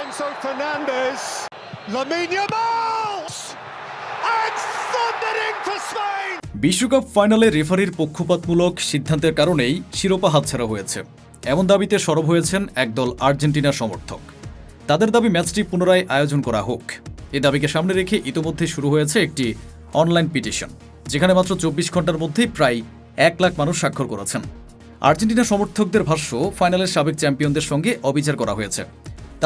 Enzo Fernandez, Lamine Yamal, and thundering for Spain! বিশ্বকাপ ফাইনালে রেফারির পক্ষপাতমূলক সিদ্ধান্তের কারণেই শিরোপা হাতছাড়া হয়েছে এমন দাবিতে সরব হয়েছেন একদল আর্জেন্টিনার সমর্থক। তাদের দাবি ম্যাচটি পুনরায় আয়োজন করা হোক। এ দাবিকে সামনে রেখে ইতোমধ্যে শুরু হয়েছে একটি অনলাইন পিটিশন, যেখানে মাত্র 24 ঘন্টার মধ্যেই প্রায় 1 লাখ মানুষ স্বাক্ষর করেছেন। আর্জেন্টিনা সমর্থকদের ভাষ্য, ফাইনালের সাবেক চ্যাম্পিয়নদের সঙ্গে অবিচার করা হয়েছে।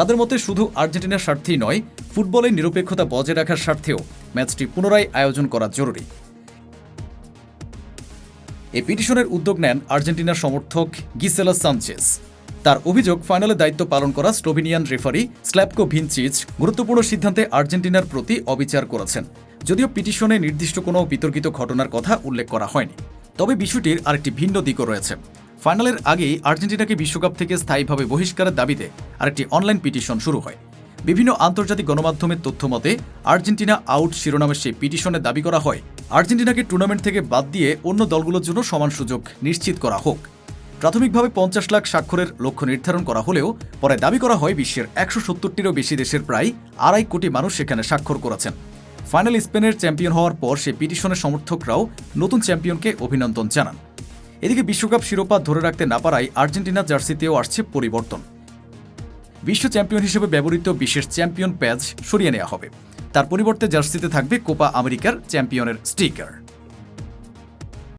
তাদের মতে শুধু আর্জেন্টিনার স্বার্থেই নয়, ফুটবলের নিরপেক্ষতা বজায় রাখার স্বার্থেও ম্যাচটি পুনরায় আয়োজন করা জরুরি। এই পিটিশনের উদ্যোগ নেন আর্জেন্টিনার সমর্থক গিসেলা সানচেজ। তার অভিযোগ, ফাইনালে দায়িত্ব পালন করা স্লোভেনিয়ান রেফারি স্ল্যাভকো ভিনচিচ গুরুত্বপূর্ণ সিদ্ধান্তে আর্জেন্টিনার প্রতি অবিচার করেছেন। যদিও পিটিশনে নির্দিষ্ট কোনো বিতর্কিত ঘটনার কথা উল্লেখ করা হয়নি, তবে বিষয়টির আরেকটি ভিন্ন দিকও রয়েছে। ফাইনালের আগেই আর্জেন্টিনাকে বিশ্বকাপ থেকে স্থায়ীভাবে বহিষ্কারের দাবিতে আরেকটি অনলাইন পিটিশন শুরু হয়। বিভিন্ন আন্তর্জাতিক গণমাধ্যমের তথ্য মতে, আর্জেন্টিনা আউট শিরোনামের সেই পিটিশনে দাবি করা হয় আর্জেন্টিনাকে টুর্নামেন্ট থেকে বাদ দিয়ে অন্য দলগুলোর জন্য সমান সুযোগ নিশ্চিত করা হোক। প্রাথমিকভাবে 50 লাখ স্বাক্ষরের লক্ষ্য নির্ধারণ করা হলেও পরে দাবি করা হয় বিশ্বের 170টিরও বেশি দেশের প্রায় 2.5 কোটি মানুষ সেখানে স্বাক্ষর করেছেন। ফাইনাল স্পেনের চ্যাম্পিয়ন হওয়ার পর সেই পিটিশনের সমর্থকরাও নতুন চ্যাম্পিয়নকে অভিনন্দন জানান। এদিকে বিশ্বকাপ শিরোপা ধরে রাখতে না পারায় আর্জেন্টিনা জার্সিতেও আসছে পরিবর্তন। বিশ্ব চ্যাম্পিয়ন হিসেবে ব্যবহৃত বিশেষ চ্যাম্পিয়ন প্যাচ সরিয়ে নেওয়া হবে। তার পরিবর্তে জার্সিতে থাকবে কোপা আমেরিকার চ্যাম্পিয়নের স্টিকার।